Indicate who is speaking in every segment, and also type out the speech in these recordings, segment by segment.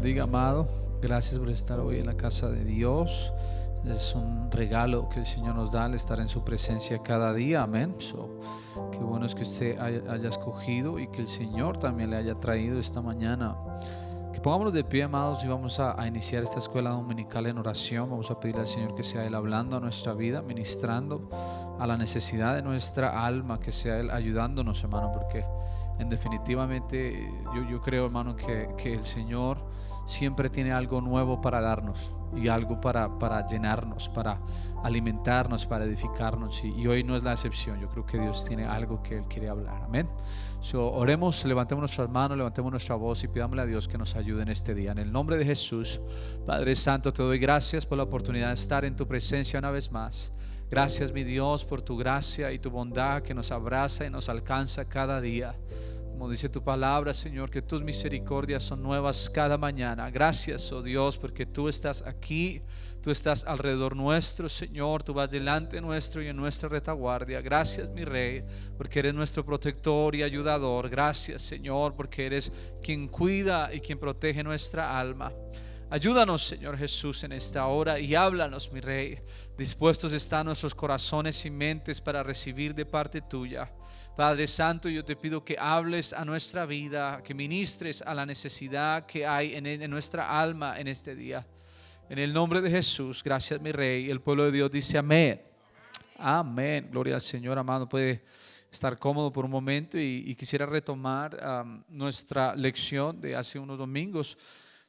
Speaker 1: bendiga, amado. Gracias por estar hoy en la casa de Dios. Es un regalo que el Señor nos da al estar en su presencia cada día. Amén. Qué bueno es que usted haya escogido y que el Señor también le haya traído esta mañana. Que pongámonos de pie, amados, y vamos a iniciar esta escuela dominical en oración. Vamos a pedirle al Señor que sea Él hablando a nuestra vida, ministrando a la necesidad de nuestra alma, que sea Él ayudándonos, hermano, porque definitivamente yo creo, hermano, que el Señor siempre tiene algo nuevo para darnos y algo para llenarnos, para alimentarnos, para edificarnos, y hoy no es la excepción. Yo creo que Dios tiene algo que Él quiere hablar. Amén. Oremos, levantemos nuestras manos, levantemos nuestra voz y pidámosle a Dios que nos ayude en este día. En el nombre de Jesús, Padre Santo, te doy gracias por la oportunidad de estar en tu presencia una vez más. Gracias, mi Dios, por tu gracia y tu bondad que nos abraza y nos alcanza cada día. Como dice tu palabra, Señor, que tus misericordias son nuevas cada mañana. Gracias, oh Dios, porque tú estás aquí, tú estás alrededor nuestro, Señor. Tú vas delante nuestro y en nuestra retaguardia. Gracias, mi Rey, porque eres nuestro protector y ayudador. Gracias, Señor, porque eres quien cuida y quien protege nuestra alma. Ayúdanos, Señor Jesús, en esta hora y háblanos, mi Rey. Dispuestos están nuestros corazones y mentes para recibir de parte tuya. Padre Santo, yo te pido que hables a nuestra vida, que ministres a la necesidad que hay en nuestra alma en este día. En el nombre de Jesús, gracias, mi Rey. El pueblo de Dios dice amén. Amén. Gloria al Señor, amado. Puede estar cómodo por un momento y quisiera retomar nuestra lección de hace unos domingos.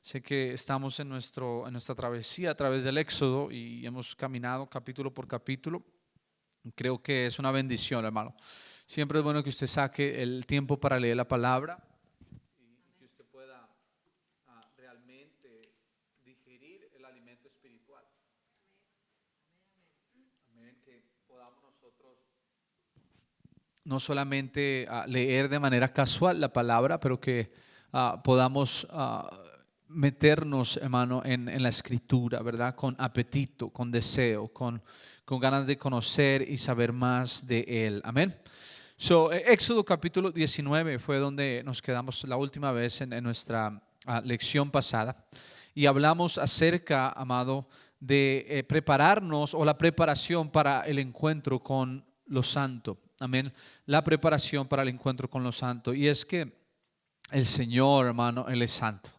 Speaker 1: Sé que estamos en nuestra travesía a través del Éxodo y hemos caminado capítulo por capítulo. Creo que es una bendición, hermano. Siempre es bueno que usted saque el tiempo para leer la palabra y que usted pueda realmente digerir el alimento espiritual. Amén. Que podamos nosotros no solamente leer de manera casual la palabra, pero que podamos meternos, hermano, en la escritura, ¿verdad? Con apetito, con deseo, con ganas de conocer y saber más de Él. Amén. Éxodo capítulo 19 fue donde nos quedamos la última vez en nuestra lección pasada. Y hablamos acerca, amado, de prepararnos o la preparación para el encuentro con lo santo. Amén. La preparación para el encuentro con lo santo. Y es que el Señor, hermano, Él es santo.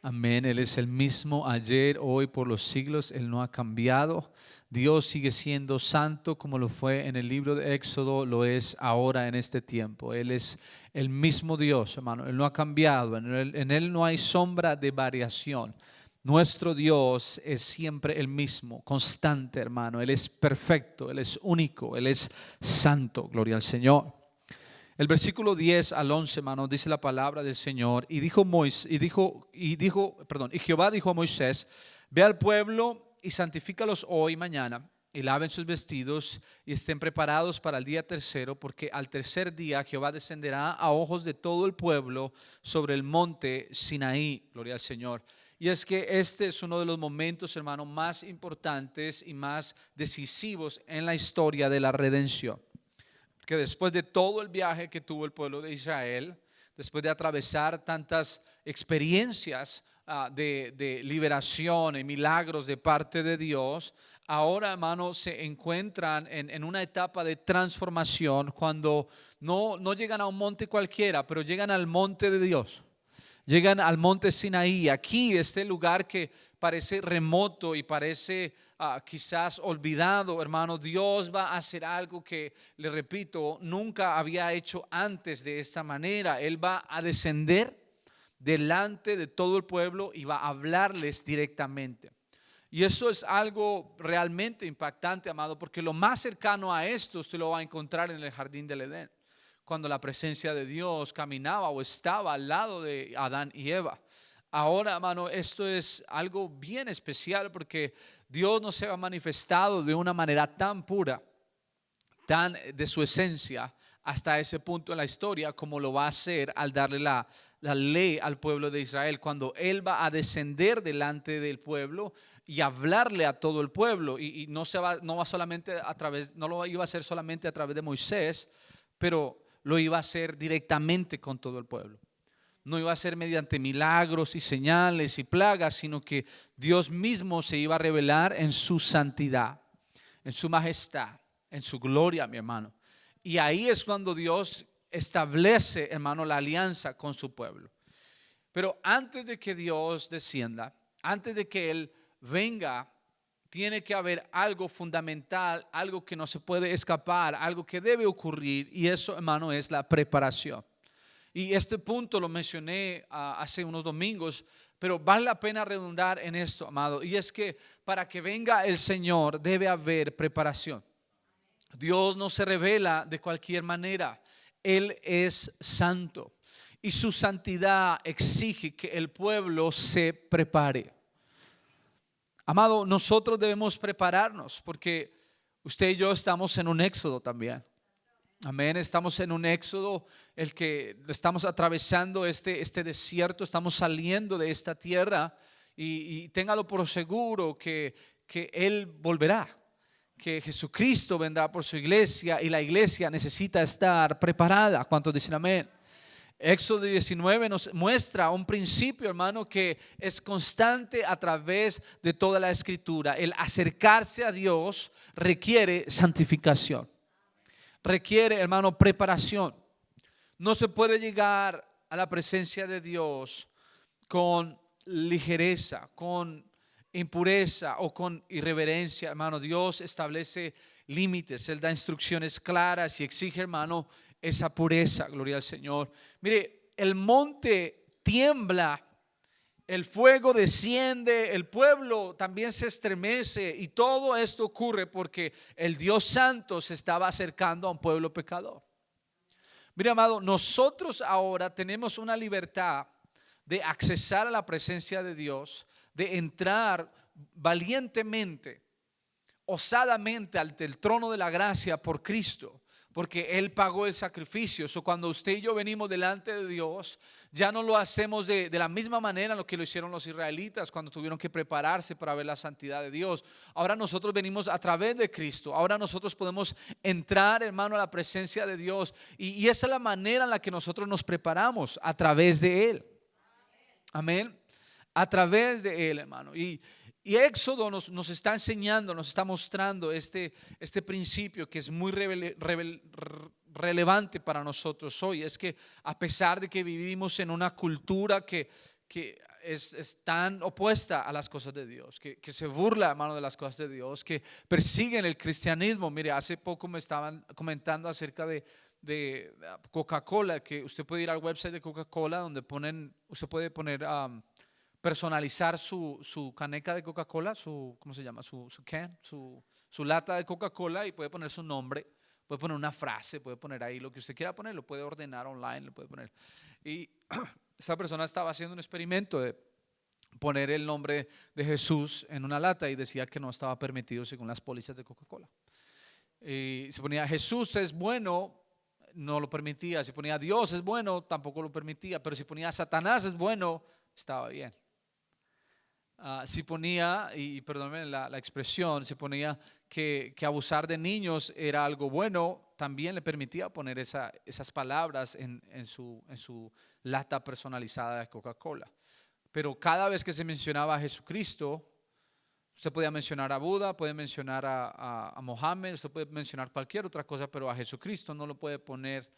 Speaker 1: Amén. Él es el mismo ayer, hoy, por los siglos. Él no ha cambiado. Dios sigue siendo santo como lo fue en el libro de Éxodo, lo es ahora en este tiempo. Él es el mismo Dios, hermano. Él no ha cambiado. En él no hay sombra de variación. Nuestro Dios es siempre el mismo, constante, hermano. Él es perfecto, Él es único, Él es santo. Gloria al Señor. El versículo 10 al 11, hermano, dice la palabra del Señor. Y Jehová dijo a Moisés: ve al pueblo y santifícalos hoy y mañana, y laven sus vestidos y estén preparados para el día tercero, porque al tercer día Jehová descenderá a ojos de todo el pueblo sobre el monte Sinaí. Gloria al Señor. Y es que este es uno de los momentos, hermano, más importantes y más decisivos en la historia de la redención. Que después de todo el viaje que tuvo el pueblo de Israel, después de atravesar tantas experiencias de liberación y milagros de parte de Dios, ahora, hermano, se encuentran en una etapa de transformación cuando no llegan a un monte cualquiera, pero llegan al monte de Dios. Llegan al monte Sinaí, aquí este lugar que parece remoto y parece quizás olvidado, hermano. Dios va a hacer algo que, le repito, nunca había hecho antes de esta manera. Él va a descender delante de todo el pueblo y va a hablarles directamente. Y eso es algo realmente impactante, amado, porque lo más cercano a esto usted lo va a encontrar en el jardín del Edén, cuando la presencia de Dios caminaba o estaba al lado de Adán y Eva. Ahora, hermano, esto es algo bien especial porque Dios no se ha manifestado de una manera tan pura, tan de su esencia, hasta ese punto en la historia, como lo va a hacer al darle la ley al pueblo de Israel, cuando Él va a descender delante del pueblo y hablarle a todo el pueblo. Y no va solamente a través, no lo iba a hacer solamente a través de Moisés, pero lo iba a hacer directamente con todo el pueblo. no iba a ser mediante milagros y señales y plagas, sino que Dios mismo se iba a revelar en su santidad, en su majestad, en su gloria, mi hermano. Y ahí es cuando Dios establece, hermano, la alianza con su pueblo. Pero antes de que Dios descienda, antes de que Él venga, tiene que haber algo fundamental, algo que no se puede escapar, algo que debe ocurrir, y eso, hermano, es la preparación. Y este punto lo mencioné hace unos domingos, pero vale la pena redundar en esto, amado, y es que para que venga el Señor debe haber preparación. Dios no se revela de cualquier manera. Él es santo y su santidad exige que el pueblo se prepare. Amado, nosotros debemos prepararnos porque usted y yo estamos en un éxodo también. Amén, estamos en un éxodo, el que estamos atravesando este desierto, estamos saliendo de esta tierra y téngalo por seguro que Él volverá, que Jesucristo vendrá por su iglesia y la iglesia necesita estar preparada. ¿Cuántos dicen amén? Éxodo 19 nos muestra un principio, hermano, que es constante a través de toda la escritura. El acercarse a Dios requiere santificación, requiere, hermano, preparación. No se puede llegar a la presencia de Dios con ligereza, con impureza o con irreverencia, hermano. Dios establece límites, Él da instrucciones claras y exige, hermano, esa pureza. Gloria al Señor. Mire, el monte tiembla, el fuego desciende, el pueblo también se estremece, y todo esto ocurre porque el Dios Santo se estaba acercando a un pueblo pecador. Mira, amado, nosotros ahora tenemos una libertad de accesar a la presencia de Dios, de entrar valientemente, osadamente ante el trono de la gracia por Cristo, porque Él pagó el sacrificio. So, cuando usted y yo venimos delante de Dios, ya no lo hacemos de la misma manera en lo que lo hicieron los israelitas cuando tuvieron que prepararse para ver la santidad de Dios. Ahora nosotros venimos a través de Cristo. Ahora nosotros podemos entrar, hermano, a la presencia de Dios, y esa es la manera en la que nosotros nos preparamos, a través de Él. Amén. A través de Él, hermano. Y Éxodo nos está enseñando, nos está mostrando este principio que es muy relevante para nosotros hoy. Es que a pesar de que vivimos en una cultura que es tan opuesta a las cosas de Dios, que se burla, hermano, de las cosas de Dios, que persiguen el cristianismo. Mire, hace poco me estaban comentando acerca de Coca-Cola, que usted puede ir al website de Coca-Cola donde usted puede poner personalizar su caneca de Coca-Cola, ¿cómo se llama? Su can, su lata de Coca-Cola, y puede poner su nombre, puede poner una frase, puede poner ahí lo que usted quiera poner, lo puede ordenar online, lo puede poner. Y esta persona estaba haciendo un experimento de poner el nombre de Jesús en una lata y decía que no estaba permitido según las pólizas de Coca-Cola. Y se ponía Jesús es bueno, no lo permitía. Si ponía Dios es bueno, tampoco lo permitía. Pero si ponía Satanás es bueno, estaba bien. Si ponía, y perdónme la expresión, si ponía que abusar de niños era algo bueno, también le permitía poner esas palabras en su lata personalizada de Coca-Cola. Pero cada vez que se mencionaba a Jesucristo, usted podía mencionar a Buda, puede mencionar a Mohammed, usted puede mencionar cualquier otra cosa, pero a Jesucristo no lo puede poner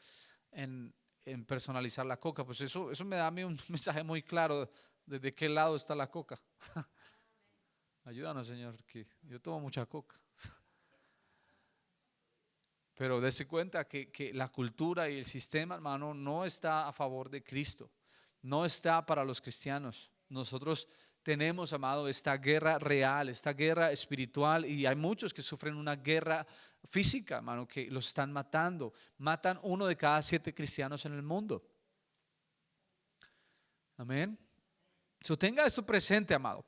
Speaker 1: en personalizar la coca. Pues eso me da a mí un mensaje muy claro de qué lado está la coca. Ayúdanos, Señor, que yo tomo mucha coca. Pero dése cuenta que la cultura y el sistema, hermano, no está a favor de Cristo, no está para los cristianos. Nosotros tenemos, amado, esta guerra real, esta guerra espiritual, y hay muchos que sufren una guerra física, hermano, que los están matando. Matan 1 de cada 7 cristianos en el mundo. Amén. So, tenga esto presente, amado,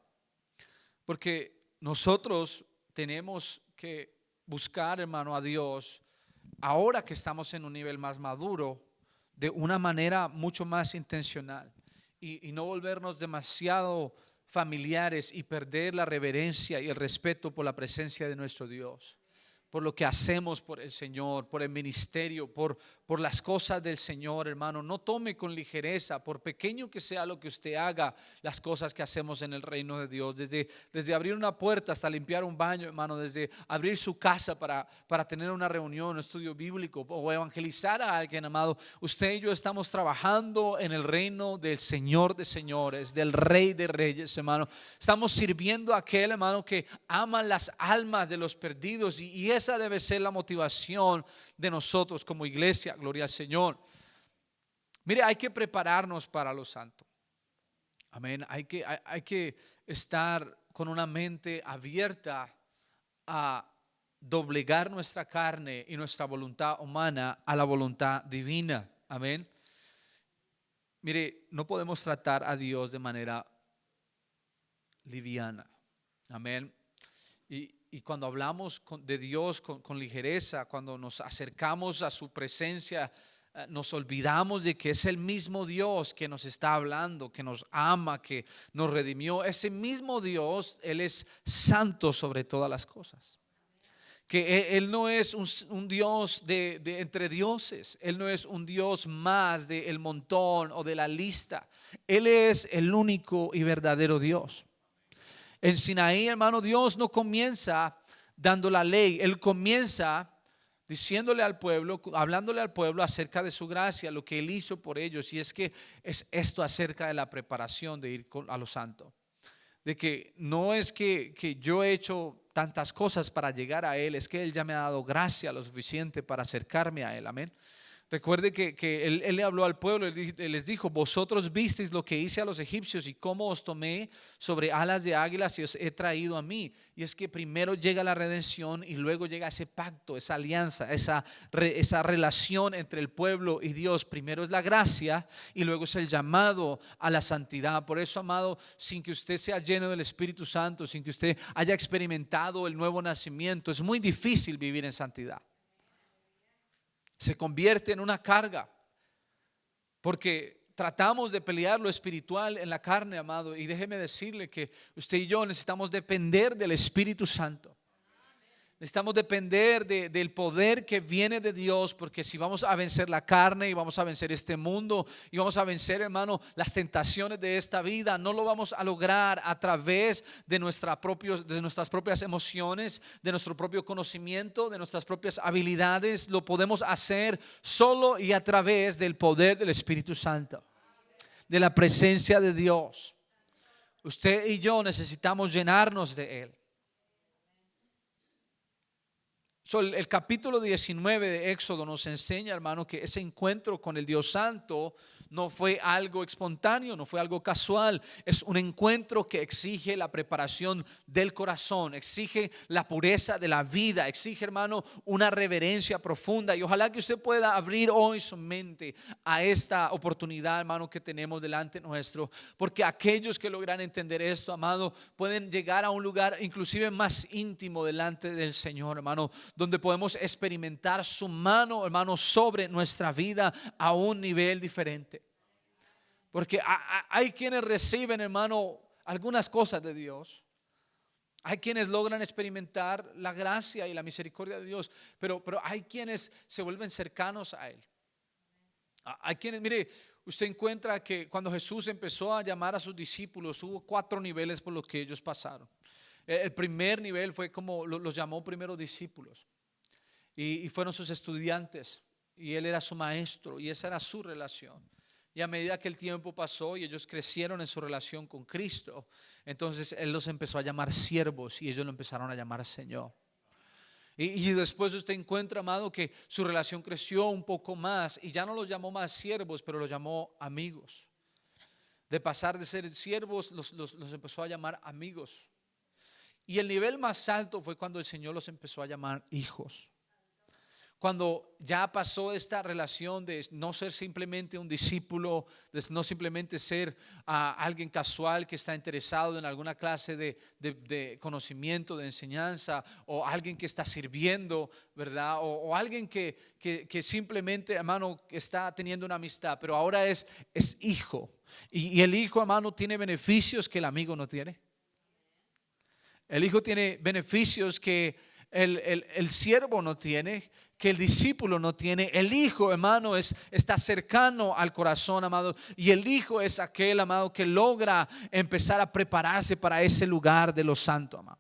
Speaker 1: porque nosotros tenemos que buscar, hermano, a Dios ahora que estamos en un nivel más maduro, de una manera mucho más intencional, y no volvernos demasiado familiares y perder la reverencia y el respeto por la presencia de nuestro Dios. por lo que hacemos por el Señor, por el ministerio, por las cosas del Señor, hermano. No tome con ligereza, por pequeño que sea lo que usted haga, las cosas que hacemos en el reino de Dios. Desde abrir una puerta hasta limpiar un baño, hermano. Desde abrir su casa para tener una reunión, un estudio bíblico o evangelizar a alguien, amado. Usted y yo estamos trabajando en el reino del Señor de señores, del Rey de reyes, hermano. Estamos sirviendo a aquel, hermano, que ama las almas de los perdidos, y esa debe ser la motivación de nosotros como iglesia. Gloria al Señor. Mire, hay que prepararnos para lo santo. Amén. Hay que estar con una mente abierta a doblegar nuestra carne y nuestra voluntad humana a la voluntad divina. Amén. Mire, no podemos tratar a Dios de manera liviana. Amén. Y cuando hablamos de Dios con ligereza, cuando nos acercamos a su presencia, nos olvidamos de que es el mismo Dios que nos está hablando, que nos ama, que nos redimió. Ese mismo Dios, Él es santo sobre todas las cosas. Que Él no es un Dios de entre dioses. Él no es un Dios más del montón o de la lista. Él es el único y verdadero Dios. En Sinaí, hermano, Dios no comienza dando la ley. Él comienza diciéndole al pueblo, hablándole al pueblo acerca de su gracia, lo que Él hizo por ellos. Y es que es esto acerca de la preparación de ir a lo santo. De que no es que yo he hecho tantas cosas para llegar a Él, es que Él ya me ha dado gracia lo suficiente para acercarme a Él. Amén. Recuerde que él le habló al pueblo, él les dijo: vosotros visteis lo que hice a los egipcios y cómo os tomé sobre alas de águilas y os he traído a mí. Y es que primero llega la redención y luego llega ese pacto, esa alianza, esa relación entre el pueblo y Dios. Primero es la gracia y luego es el llamado a la santidad. Por eso, amado, sin que usted sea lleno del Espíritu Santo, sin que usted haya experimentado el nuevo nacimiento, es muy difícil vivir en santidad. Se convierte en una carga, porque tratamos de pelear lo espiritual en la carne, amado. Y déjeme decirle que usted y yo necesitamos depender del Espíritu Santo. Necesitamos depender del poder que viene de Dios, porque si vamos a vencer la carne y vamos a vencer este mundo y vamos a vencer, hermano, las tentaciones de esta vida, no lo vamos a lograr a través de nuestras propias emociones, de nuestro propio conocimiento, de nuestras propias habilidades. Lo podemos hacer solo y a través del poder del Espíritu Santo, de la presencia de Dios. Usted y yo necesitamos llenarnos de Él. El capítulo 19 de Éxodo nos enseña, hermano, que ese encuentro con el Dios Santo no fue algo espontáneo, no fue algo casual. Es un encuentro que exige la preparación del corazón, exige la pureza de la vida, exige, hermano, una reverencia profunda. Y ojalá que usted pueda abrir hoy su mente a esta oportunidad, hermano, que tenemos delante nuestro. Porque aquellos que logran entender esto, amado, pueden llegar a un lugar inclusive más íntimo delante del Señor, hermano, donde podemos experimentar su mano, hermano, sobre nuestra vida a un nivel diferente. Porque hay quienes reciben, hermano, algunas cosas de Dios. Hay quienes logran experimentar la gracia y la misericordia de Dios, pero hay quienes se vuelven cercanos a Él. Hay quienes, mire, usted encuentra que cuando Jesús empezó a llamar a sus discípulos, hubo 4 niveles por los que ellos pasaron. El primer nivel fue como los llamó primero discípulos, y fueron sus estudiantes, y Él era su maestro, y esa era su relación. Y a medida que el tiempo pasó y ellos crecieron en su relación con Cristo, entonces Él los empezó a llamar siervos y ellos lo empezaron a llamar Señor. Y después usted encuentra, amado, que su relación creció un poco más y ya no los llamó más siervos, pero los llamó amigos. De pasar de ser siervos, los empezó a llamar amigos. Y el nivel más alto fue cuando el Señor los empezó a llamar hijos. Cuando ya pasó esta relación de no ser simplemente un discípulo, de no simplemente ser alguien casual que está interesado en alguna clase de conocimiento, de enseñanza, o alguien que está sirviendo, ¿verdad? O alguien que simplemente, hermano, está teniendo una amistad, pero ahora es hijo. Y el hijo, hermano, tiene beneficios que el amigo no tiene. El hijo tiene beneficios que el siervo no tiene, que el discípulo no tiene. El hijo, hermano, está cercano al corazón, amado. Y el hijo es aquel, amado, que logra empezar a prepararse para ese lugar de lo santo, amado.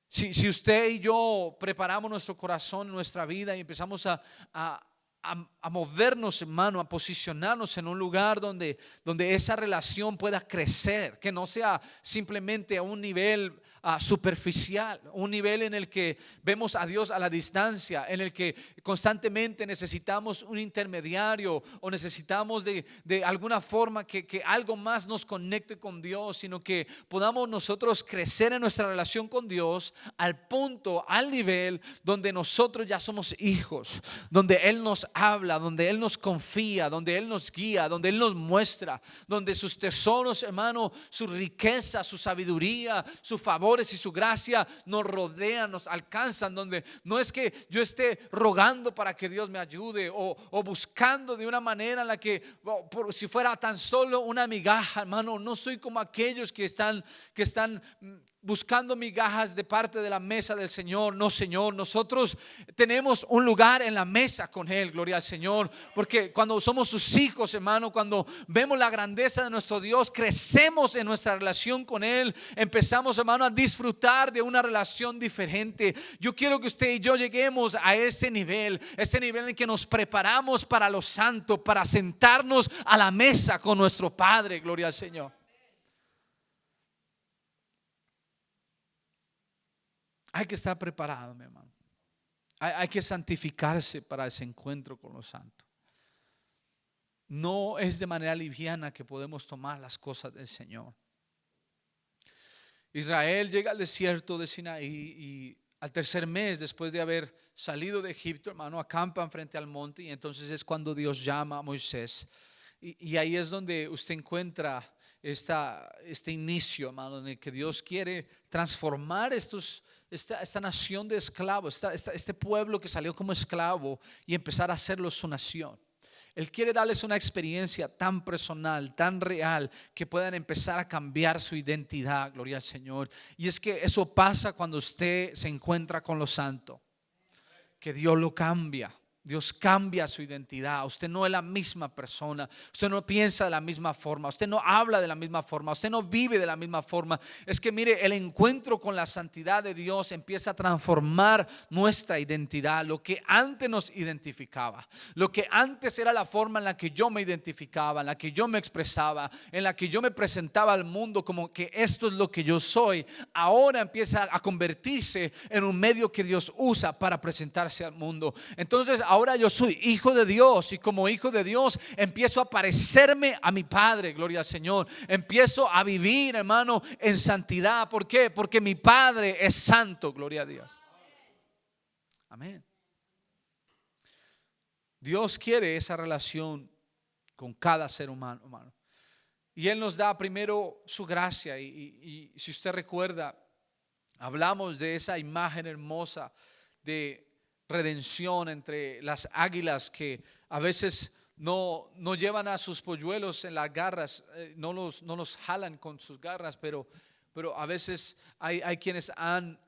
Speaker 1: Si usted y yo preparamos nuestro corazón, nuestra vida y empezamos a movernos, hermano, a posicionarnos en un lugar donde esa relación pueda crecer, que no sea simplemente a un nivel superficial, un nivel en el que vemos a Dios a la distancia, en el que constantemente necesitamos un intermediario o necesitamos de alguna forma que algo más nos conecte con Dios, sino que podamos nosotros crecer en nuestra relación con Dios al punto, al nivel donde nosotros ya somos hijos, donde Él nos habla, donde Él nos confía, donde Él nos guía, donde Él nos muestra, donde sus tesoros, hermano, su riqueza, su sabiduría, sus favores y su gracia nos rodean, nos alcanzan, donde no es que yo esté rogando para que Dios me ayude o buscando de una manera en la que si fuera tan solo una migaja, hermano. No soy como aquellos que están buscando migajas de parte de la mesa del Señor. No, Señor, nosotros tenemos un lugar en la mesa con Él, gloria al Señor, porque cuando somos sus hijos, hermano, cuando vemos la grandeza de nuestro Dios, crecemos en nuestra relación con Él, empezamos, hermano, a disfrutar de una relación diferente. Yo quiero que usted y yo lleguemos a ese nivel en que nos preparamos para lo santo, para sentarnos a la mesa con nuestro Padre, gloria al Señor. Hay que estar preparado, mi hermano. Hay que santificarse para ese encuentro con los santos. No es de manera liviana que podemos tomar las cosas del Señor. Israel llega al desierto de Sinaí y al tercer mes después de haber salido de Egipto, hermano, acampan frente al monte, y entonces es cuando Dios llama a Moisés. Y ahí es donde usted encuentra este inicio, hermano, en el que Dios quiere transformar esta nación de esclavos, este pueblo que salió como esclavo, y empezar a hacerlo su nación. Él quiere darles una experiencia tan personal, tan real, que puedan empezar a cambiar su identidad, gloria al Señor. Y es que eso pasa cuando usted se encuentra con lo santo, que Dios lo cambia. Dios cambia su identidad. Usted no es la misma persona. Usted no piensa de la misma forma. Usted no habla de la misma forma. Usted no vive de la misma forma. Es que mire, el encuentro con la santidad de Dios empieza a transformar nuestra identidad. Lo que antes nos identificaba, lo que antes era la forma en la que yo me identificaba, en la que yo me expresaba, en la que yo me presentaba al mundo como que esto es lo que yo soy, ahora empieza a convertirse en un medio que Dios usa para presentarse al mundo. Entonces ahora yo soy hijo de Dios, y como hijo de Dios empiezo a parecerme a mi Padre, gloria al Señor. Empiezo a vivir, hermano, en santidad. ¿Por qué? Porque mi Padre es santo, gloria a Dios. Amén. Dios quiere esa relación con cada ser humano, hermano. Y Él nos da primero su gracia. Y si usted recuerda, hablamos de esa imagen hermosa de redención entre las águilas que a veces no llevan a sus polluelos en las garras, no los jalan con sus garras, pero a veces hay quienes han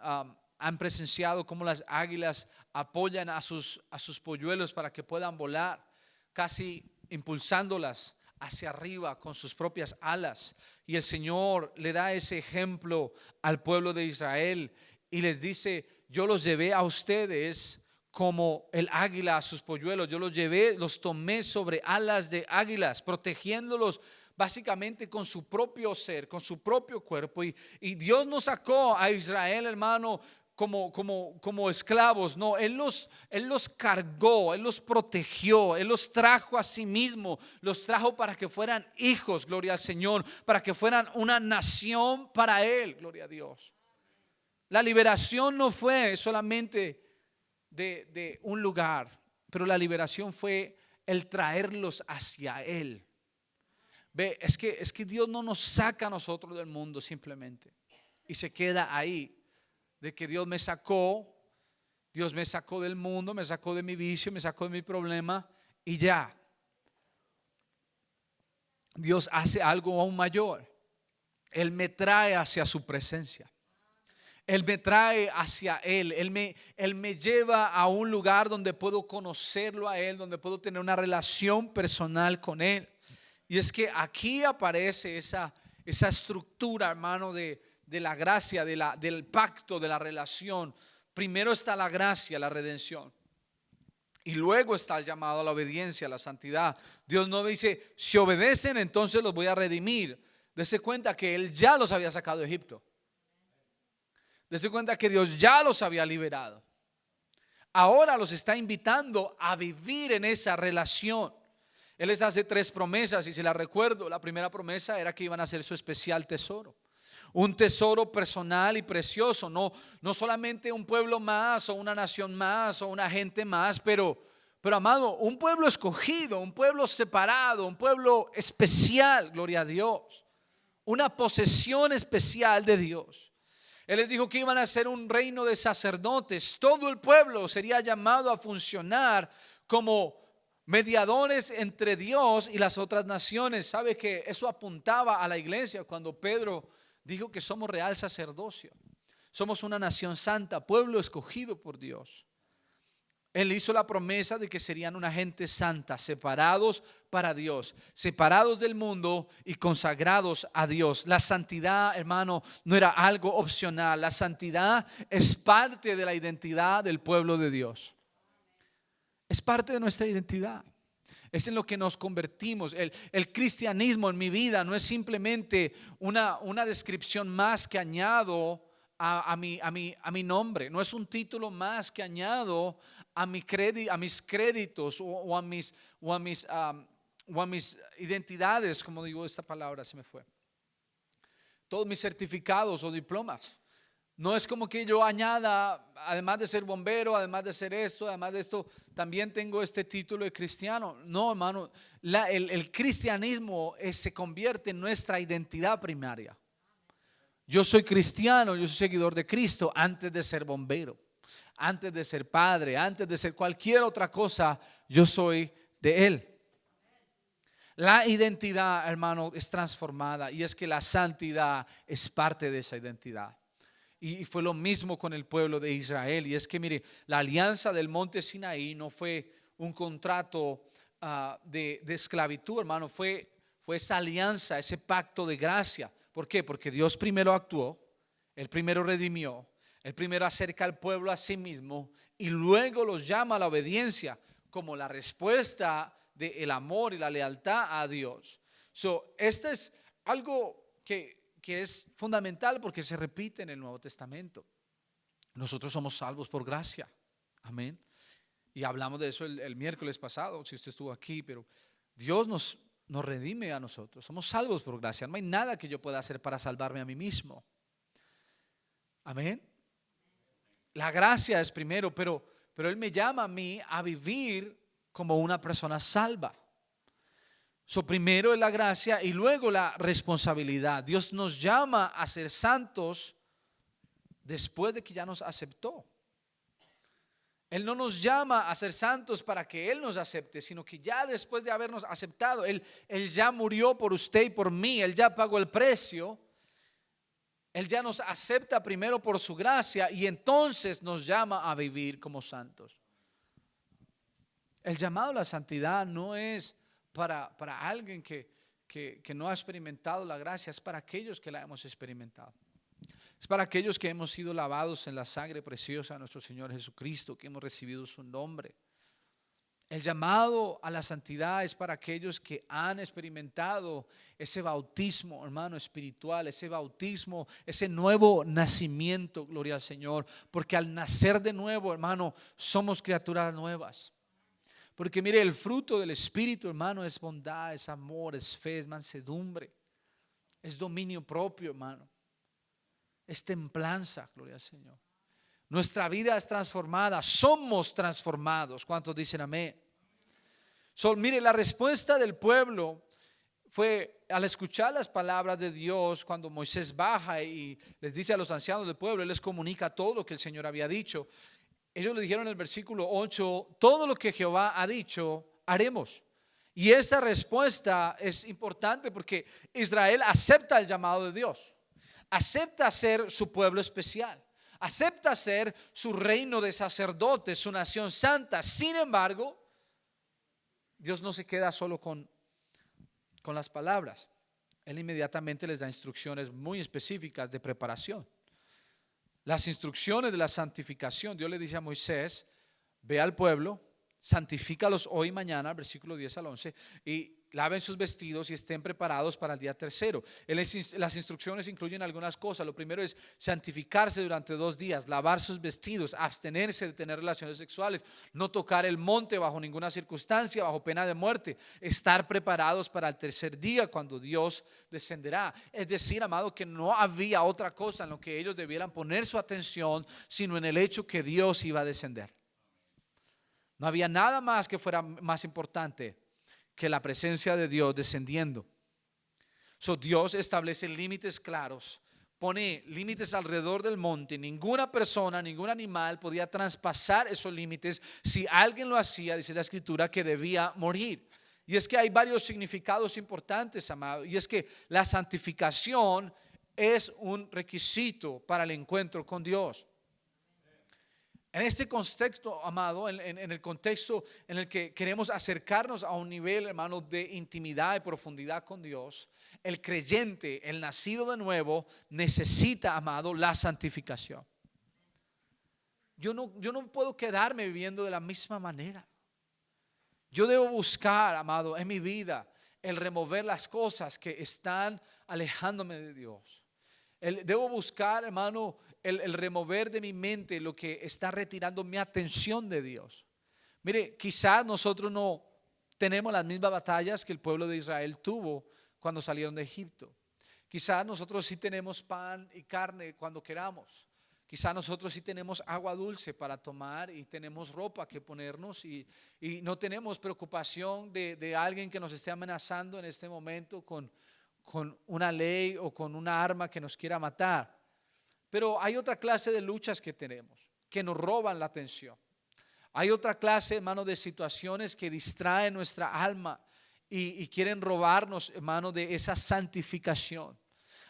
Speaker 1: presenciado cómo las águilas apoyan a sus polluelos para que puedan volar, casi impulsándolas hacia arriba con sus propias alas. Y el Señor le da ese ejemplo al pueblo de Israel y les dice: yo los llevé a ustedes como el águila a sus polluelos. Yo los tomé sobre alas de águilas, protegiéndolos básicamente con su propio ser, con su propio cuerpo. Y Dios nos sacó a Israel, hermano, como esclavos. No, Él los cargó, Él los protegió, Él los trajo a sí mismo, los trajo para que fueran hijos, gloria al Señor, para que fueran una nación para Él, gloria a Dios. La liberación no fue solamente de un lugar, pero la liberación fue el traerlos hacia Él. Ve, es que Dios no nos saca a nosotros del mundo simplemente y se queda ahí, de que Dios me sacó del mundo, me sacó de mi vicio, me sacó de mi problema y ya. Dios hace algo aún mayor. Él me trae hacia su presencia. Él me trae hacia Él. Él me lleva a un lugar donde puedo conocerlo a Él, donde puedo tener una relación personal con Él. Y es que aquí aparece esa estructura, hermano, de la gracia, del pacto, de la relación. Primero está la gracia, la redención. Y luego está el llamado a la obediencia, a la santidad. Dios no dice, si obedecen, entonces los voy a redimir. Dese cuenta que Él ya los había sacado de Egipto. Dese cuenta que Dios ya los había liberado. Ahora los está invitando a vivir en esa relación. Él les hace 3 promesas y si la recuerdo, la primera promesa era que iban a ser su especial tesoro. Un tesoro personal y precioso, no solamente un pueblo más o una nación más o una gente más, pero amado, un pueblo escogido, un pueblo separado, un pueblo especial, gloria a Dios, una posesión especial de Dios. Él les dijo que iban a ser un reino de sacerdotes. Todo el pueblo sería llamado a funcionar como mediadores entre Dios y las otras naciones. ¿Sabe que eso apuntaba a la iglesia cuando Pedro dijo que somos real sacerdocio? Somos una nación santa, pueblo escogido por Dios. Él hizo la promesa de que serían una gente santa, separados para Dios, separados del mundo y consagrados a Dios. La santidad, hermano, no era algo opcional. La santidad es parte de la identidad del pueblo de Dios. Es parte de nuestra identidad. Es en lo que nos convertimos. El cristianismo en mi vida no es simplemente una descripción más que añado a mi nombre. No es un título más que añado a mis créditos o a mis identidades, como digo, esta palabra se me fue. Todos mis certificados o diplomas. No es como que yo añada, además de ser bombero, además de ser esto, además de esto, también tengo este título de cristiano. No, hermano, el cristianismo se convierte en nuestra identidad primaria. Yo soy cristiano, yo soy seguidor de Cristo antes de ser bombero, antes de ser padre, antes de ser cualquier otra cosa, yo soy de Él. La identidad, hermano, es transformada y es que la santidad es parte de esa identidad. Y fue lo mismo con el pueblo de Israel. Y es que mire, la alianza del monte Sinaí no fue un contrato de esclavitud, hermano. Fue esa alianza, ese pacto de gracia. ¿Por qué? Porque Dios primero actuó, Él primero redimió, Él primero acerca al pueblo a sí mismo y luego los llama a la obediencia como la respuesta del amor y la lealtad a Dios. Este es algo que es fundamental porque se repite en el Nuevo Testamento. Nosotros somos salvos por gracia. Amén. Y hablamos de eso el miércoles pasado, si usted estuvo aquí, pero Dios nos redime a nosotros. Somos salvos por gracia. No hay nada que yo pueda hacer para salvarme a mí mismo. Amén. La gracia es primero, pero Él me llama a mí a vivir como una persona salva. Primero es la gracia y luego la responsabilidad. Dios nos llama a ser santos después de que ya nos aceptó. Él no nos llama a ser santos para que Él nos acepte, sino que ya después de habernos aceptado, Él ya murió por usted y por mí, Él ya pagó el precio. Él ya nos acepta primero por su gracia y entonces nos llama a vivir como santos. El llamado a la santidad no es para alguien que no ha experimentado la gracia, es para aquellos que la hemos experimentado. Es para aquellos que hemos sido lavados en la sangre preciosa de nuestro Señor Jesucristo, que hemos recibido su nombre. El llamado a la santidad es para aquellos que han experimentado ese bautismo, hermano, espiritual, ese bautismo, ese nuevo nacimiento, gloria al Señor, porque al nacer de nuevo, hermano, somos criaturas nuevas. Porque mire, el fruto del Espíritu, hermano, es bondad, es amor, es fe, es mansedumbre, es dominio propio, hermano, es templanza, gloria al Señor. Nuestra vida es transformada, somos transformados. ¿Cuántos dicen amén? Mire, la respuesta del pueblo fue al escuchar las palabras de Dios. Cuando Moisés baja y les dice a los ancianos del pueblo, Él les comunica todo lo que el Señor había dicho. Ellos le dijeron en el versículo 8, todo lo que Jehová ha dicho, haremos. Y esta respuesta es importante porque Israel acepta el llamado de Dios, acepta ser su pueblo especial, acepta ser su reino de sacerdotes, su nación santa. Sin embargo, Dios no se queda solo con las palabras. Él inmediatamente les da instrucciones muy específicas de preparación. Las instrucciones de la santificación. Dios le dice a Moisés: ve al pueblo, santifícalos hoy y mañana, versículo 10 al 11, y laven sus vestidos y estén preparados para el día tercero. Las instrucciones incluyen algunas cosas. Lo primero es santificarse durante 2 días, lavar sus vestidos, abstenerse de tener relaciones sexuales, no tocar el monte bajo ninguna circunstancia, bajo pena de muerte, estar preparados para el tercer día cuando Dios descenderá. Es decir, amado, que no había otra cosa en lo que ellos debieran poner su atención sino en el hecho que Dios iba a descender. No había nada más que fuera más importante que la presencia de Dios descendiendo. Dios establece límites claros, pone límites alrededor del monte. Ninguna persona, ningún animal podía traspasar esos límites. Si alguien lo hacía, dice la escritura, que debía morir. Y es que hay varios significados importantes, amado. Y es que la santificación es un requisito para el encuentro con Dios. En este contexto, amado, en el contexto en el que queremos acercarnos a un nivel, hermano, de intimidad y profundidad con Dios, el creyente, el nacido de nuevo, necesita, amado, la santificación. Yo no puedo quedarme viviendo de la misma manera. Yo debo buscar, amado, en mi vida el remover las cosas que están alejándome de Dios. Debo buscar, hermano, el remover de mi mente lo que está retirando mi atención de Dios. Mire, quizás nosotros no tenemos las mismas batallas que el pueblo de Israel tuvo cuando salieron de Egipto. Quizás nosotros sí tenemos pan y carne cuando queramos. Quizás nosotros sí tenemos agua dulce para tomar y tenemos ropa que ponernos y no tenemos preocupación de alguien que nos esté amenazando en este momento con una ley o con una arma que nos quiera matar. Pero hay otra clase de luchas que tenemos, que nos roban la atención. Hay otra clase, hermano, de situaciones que distraen nuestra alma y quieren robarnos, hermano, de esa santificación.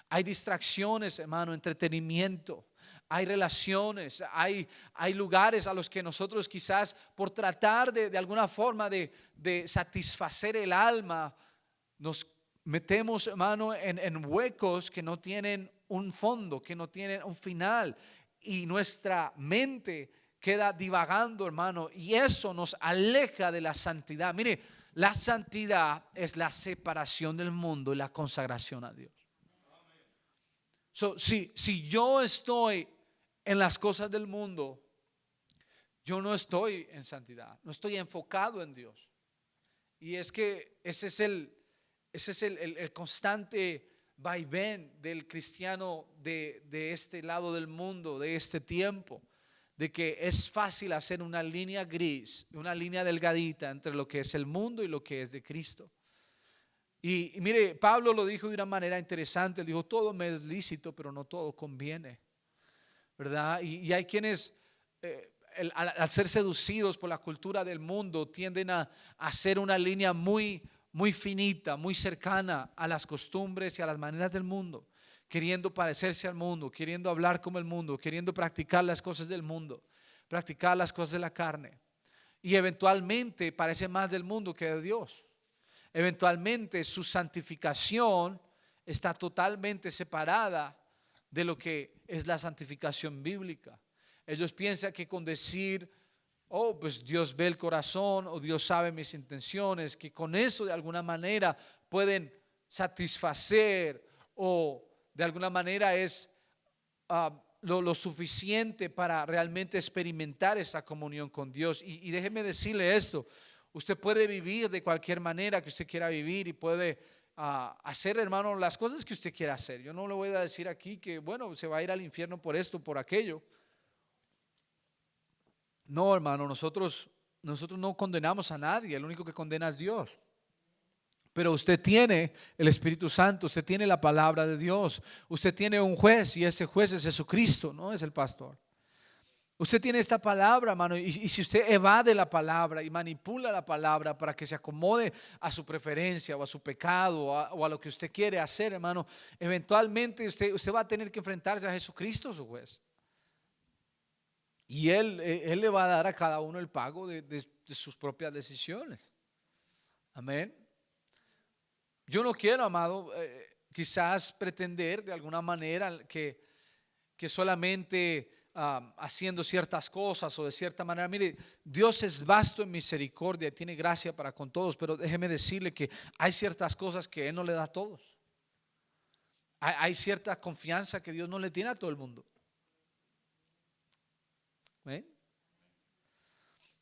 Speaker 1: Hay distracciones, hermano, entretenimiento. Hay relaciones, hay lugares a los que nosotros quizás por tratar de alguna forma de satisfacer el alma, nos metemos, hermano, en huecos que no tienen un fondo, que no tienen un final, y nuestra mente queda divagando, hermano, y eso nos aleja de la santidad. Mire, la santidad es la separación del mundo y la consagración a Dios. Si yo estoy en las cosas del mundo, yo no estoy en santidad, no estoy enfocado en Dios. Y es que ese es el constante vaivén del cristiano de este lado del mundo, de este tiempo, de que es fácil hacer una línea gris, una línea delgadita entre lo que es el mundo y lo que es de Cristo. Y mire, Pablo lo dijo de una manera interesante. Él dijo: todo me es lícito, pero no todo conviene, ¿verdad? Y hay quienes al ser seducidos por la cultura del mundo tienden a hacer una línea muy finita, muy cercana a las costumbres y a las maneras del mundo, queriendo parecerse al mundo, queriendo hablar como el mundo, queriendo practicar las cosas del mundo, practicar las cosas de la carne, y eventualmente parece más del mundo que de Dios. Eventualmente su santificación está totalmente separada de lo que es la santificación bíblica. Ellos piensan que con decir: oh, pues Dios ve el corazón, o Dios sabe mis intenciones, que con eso de alguna manera pueden satisfacer, o de alguna manera es lo suficiente para realmente experimentar esa comunión con Dios. Y déjeme decirle esto: usted puede vivir de cualquier manera que usted quiera vivir y puede hacer, hermano, las cosas que usted quiera hacer. Yo no le voy a decir aquí que, bueno, se va a ir al infierno por esto, por aquello. No, hermano, nosotros no condenamos a nadie. El único que condena es Dios. Pero usted tiene el Espíritu Santo, usted tiene la palabra de Dios, usted tiene un juez, y ese juez es Jesucristo, no es el pastor. Usted tiene esta palabra, hermano, y si usted evade la palabra y manipula la palabra para que se acomode a su preferencia o a su pecado o a lo que usted quiere hacer, hermano, eventualmente usted va a tener que enfrentarse a Jesucristo, su juez. Y Él le va a dar a cada uno el pago de sus propias decisiones. Amén. Yo no quiero, amado, quizás pretender de alguna manera que solamente haciendo ciertas cosas o de cierta manera. Mire, Dios es vasto en misericordia y tiene gracia para con todos, pero déjeme decirle que hay ciertas cosas que Él no le da a todos. Hay cierta confianza que Dios no le tiene a todo el mundo. ¿Ven?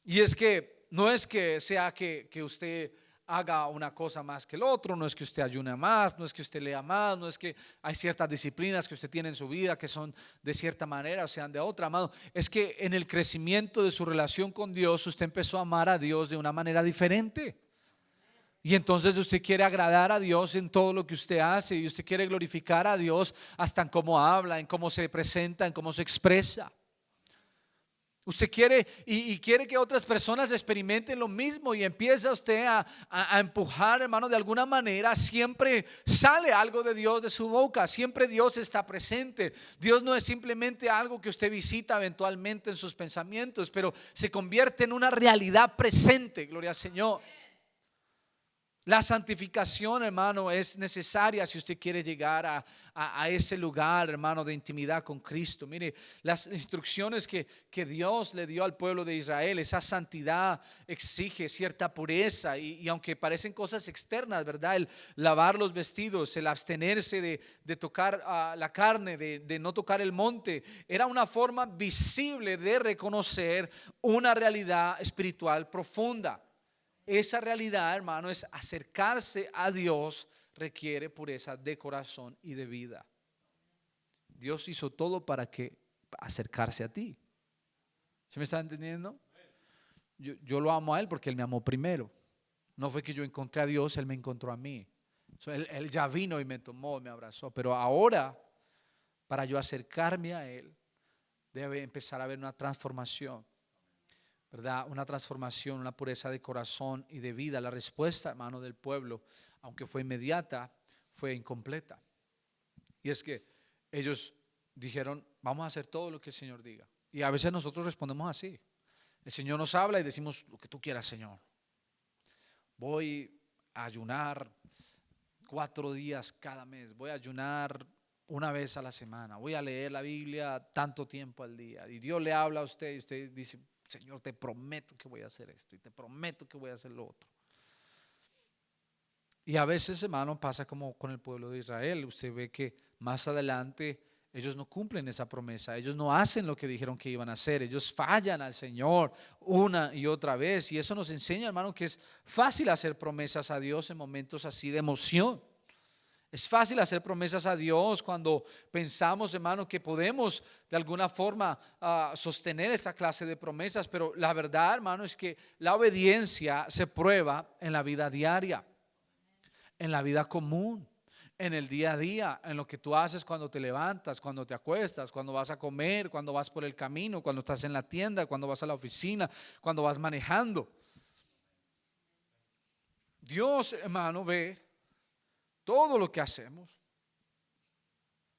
Speaker 1: Y es que no es que sea que usted haga una cosa más que el otro, no es que usted ayune más, no es que usted lea más, no es que hay ciertas disciplinas que usted tiene en su vida que son de cierta manera o sean de otra, amado. Es que en el crecimiento de su relación con Dios usted empezó a amar a Dios de una manera diferente. Y entonces usted quiere agradar a Dios en todo lo que usted hace y usted quiere glorificar a Dios hasta en cómo habla, en cómo se presenta, en cómo se expresa. Usted quiere y quiere que otras personas experimenten lo mismo y empieza usted a empujar, hermano, de alguna manera. Siempre sale algo de Dios de su boca, siempre Dios está presente. Dios no es simplemente algo que usted visita eventualmente en sus pensamientos, pero se convierte en una realidad presente, gloria al Señor. La santificación, hermano, es necesaria si usted quiere llegar a ese lugar, hermano, de intimidad con Cristo. Mire, las instrucciones que Dios le dio al pueblo de Israel, esa santidad exige cierta pureza y aunque parecen cosas externas, ¿verdad? El lavar los vestidos, el abstenerse de tocar la carne, de no tocar el monte, era una forma visible de reconocer una realidad espiritual profunda. Esa realidad, hermano, es acercarse a Dios, requiere pureza de corazón y de vida. Dios hizo todo para acercarse a ti. ¿Se me está entendiendo? Yo lo amo a Él porque Él me amó primero. No fue que yo encontré a Dios, Él me encontró a mí. Él ya vino y me tomó, me abrazó. Pero ahora, para yo acercarme a Él, debe empezar a haber una transformación. ¿Verdad? Una transformación, una pureza de corazón y de vida. La respuesta, hermano, del pueblo, aunque fue inmediata, fue incompleta. Y es que ellos dijeron, vamos a hacer todo lo que el Señor diga. Y a veces nosotros respondemos así. El Señor nos habla y decimos lo que tú quieras, Señor. Voy a ayunar 4 días cada mes. Voy a ayunar una vez a la semana. Voy a leer la Biblia tanto tiempo al día. Y Dios le habla a usted y usted dice, Señor, te prometo que voy a hacer esto y te prometo que voy a hacer lo otro. Y a veces, hermano, pasa como con el pueblo de Israel. Usted ve que más adelante ellos no cumplen esa promesa. Ellos no hacen lo que dijeron que iban a hacer. Ellos fallan al Señor una y otra vez. Y eso nos enseña, hermano, que es fácil hacer promesas a Dios en momentos así de emoción. Es fácil hacer promesas a Dios cuando pensamos, hermano, que podemos de alguna forma sostener esta clase de promesas, pero la verdad, hermano, es que la obediencia se prueba en la vida diaria, en la vida común, en el día a día, en lo que tú haces cuando te levantas, cuando te acuestas, cuando vas a comer, cuando vas por el camino, cuando estás en la tienda, cuando vas a la oficina, cuando vas manejando. Dios, hermano, ve todo lo que hacemos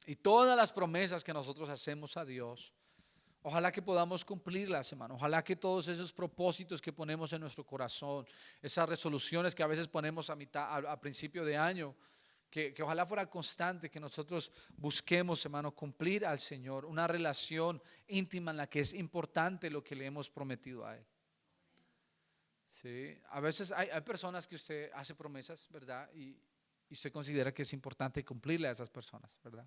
Speaker 1: y todas las promesas que nosotros hacemos a Dios. Ojalá que podamos cumplirlas, hermano. Ojalá que todos esos propósitos que ponemos en nuestro corazón, esas resoluciones que a veces ponemos a principio de año, que ojalá fuera constante, que nosotros busquemos, hermano, cumplir al Señor una relación íntima en la que es importante lo que le hemos prometido a Él. Sí, a veces hay personas que usted hace promesas, ¿verdad? Y usted considera que es importante cumplirle a esas personas, ¿verdad?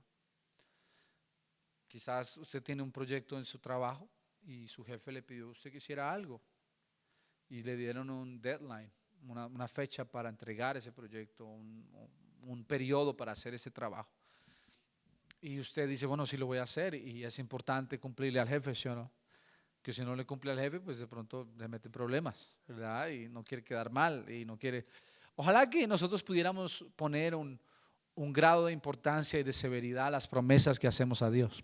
Speaker 1: Quizás usted tiene un proyecto en su trabajo y su jefe le pidió a usted que hiciera algo y le dieron un deadline, una fecha para entregar ese proyecto, un periodo para hacer ese trabajo. Y usted dice, bueno, sí lo voy a hacer y es importante cumplirle al jefe, ¿sí o no? Que si no le cumple al jefe, pues de pronto le mete problemas, ¿verdad? Y no quiere quedar mal y no quiere. Ojalá que nosotros pudiéramos poner un grado de importancia y de severidad a las promesas que hacemos a Dios.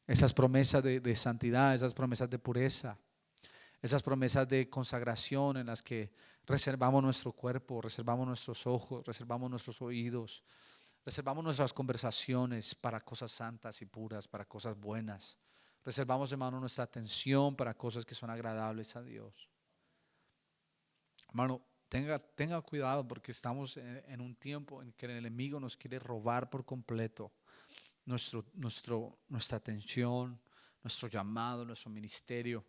Speaker 1: Esas promesas de santidad, esas promesas de pureza, esas promesas de consagración en las que reservamos nuestro cuerpo, reservamos nuestros ojos, reservamos nuestros oídos, reservamos nuestras conversaciones para cosas santas y puras, para cosas buenas. Reservamos, hermano, nuestra atención para cosas que son agradables a Dios. Hermano, tenga cuidado porque estamos en un tiempo en que el enemigo nos quiere robar por completo nuestra atención, nuestro llamado, nuestro ministerio.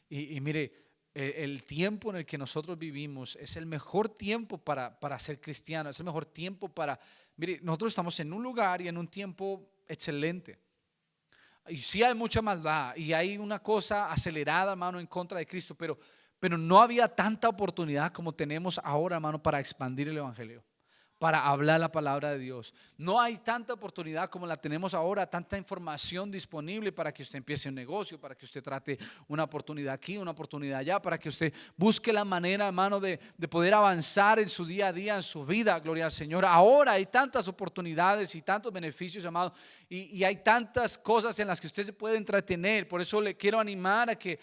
Speaker 1: Y mire, el tiempo en el que nosotros vivimos es el mejor tiempo para ser cristiano, es el mejor tiempo mire, nosotros estamos en un lugar y en un tiempo excelente. Y sí hay mucha maldad y hay una cosa acelerada, hermano, en contra de Cristo, pero no había tanta oportunidad como tenemos ahora, hermano, para expandir el evangelio, para hablar la palabra de Dios. No hay tanta oportunidad como la tenemos ahora, tanta información disponible para que usted empiece un negocio, para que usted trate una oportunidad aquí, una oportunidad allá, para que usted busque la manera, hermano, de poder avanzar en su día a día, en su vida, gloria al Señor. Ahora hay tantas oportunidades y tantos beneficios, amado, y hay tantas cosas en las que usted se puede entretener. Por eso le quiero animar a que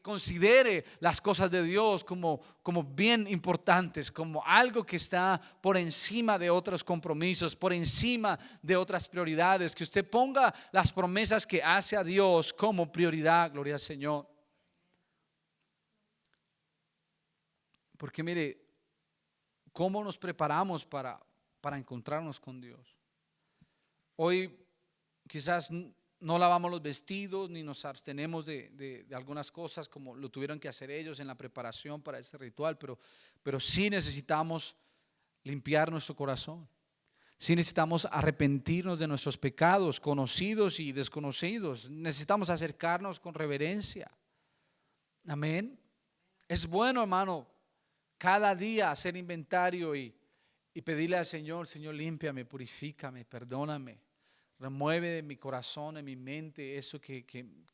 Speaker 1: considere las cosas de Dios como bien importantes, como algo que está por encima de otros compromisos, por encima de otras prioridades, que usted ponga las promesas que hace a Dios como prioridad, gloria al Señor. Porque mire, ¿cómo nos preparamos para encontrarnos con Dios? Hoy quizás no lavamos los vestidos ni nos abstenemos de algunas cosas como lo tuvieron que hacer ellos en la preparación para este ritual, pero sí necesitamos limpiar nuestro corazón. Sí necesitamos arrepentirnos de nuestros pecados, conocidos y desconocidos. Necesitamos acercarnos con reverencia. Amén. Es bueno, hermano, cada día hacer inventario y pedirle al Señor: Señor, límpiame, purifícame, perdóname. Remueve de mi corazón, de mi mente, eso que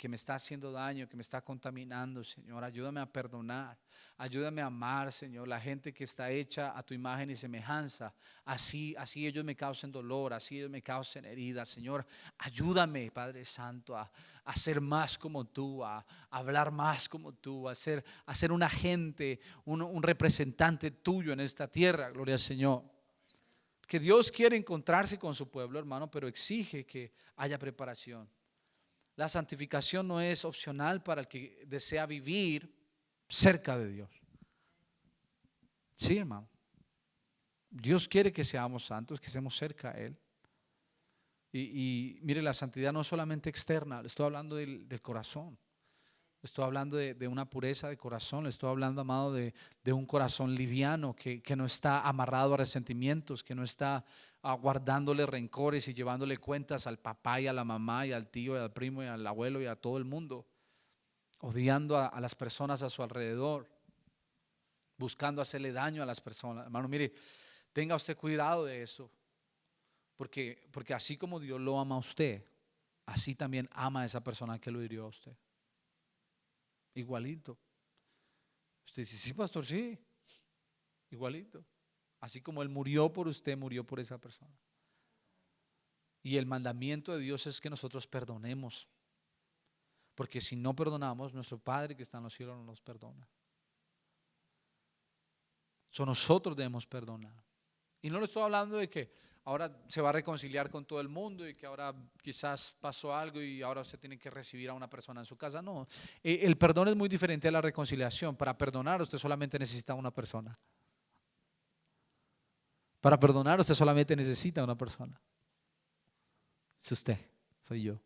Speaker 1: me está haciendo daño, que me está contaminando, Señor. Ayúdame a perdonar, ayúdame a amar, Señor. La gente que está hecha a tu imagen y semejanza, así ellos me causen dolor, así ellos me causen heridas, Señor. Ayúdame, Padre Santo, a ser más como tú, a hablar más como tú, a ser un agente, un representante tuyo en esta tierra, gloria al Señor. Que Dios quiere encontrarse con su pueblo, hermano, pero exige que haya preparación. La santificación no es opcional para el que desea vivir cerca de Dios. Sí, hermano. Dios quiere que seamos santos, que estemos cerca a Él. Y mire, la santidad no es solamente externa, le estoy hablando del corazón. Estoy hablando de una pureza de corazón. Le estoy hablando, amado, de un corazón liviano que no está amarrado a resentimientos, que no está guardándole rencores y llevándole cuentas al papá y a la mamá y al tío y al primo y al abuelo y a todo el mundo, odiando a las personas a su alrededor, buscando hacerle daño a las personas. Hermano, mire, tenga usted cuidado de eso, porque así como Dios lo ama a usted, así también ama a esa persona que lo hirió a usted. Igualito. Usted dice: sí, pastor, sí, igualito. Así como Él murió por usted, murió por esa persona. Y el mandamiento de Dios es que nosotros perdonemos, porque si no perdonamos, nuestro Padre que está en los cielos no nos perdona. Nosotros debemos perdonar. Y no le estoy hablando de que ahora se va a reconciliar con todo el mundo y que ahora quizás pasó algo y ahora usted tiene que recibir a una persona en su casa. No, el perdón es muy diferente a la reconciliación. Para perdonar usted solamente necesita una persona. Para perdonar usted solamente necesita una persona. Es usted, soy yo.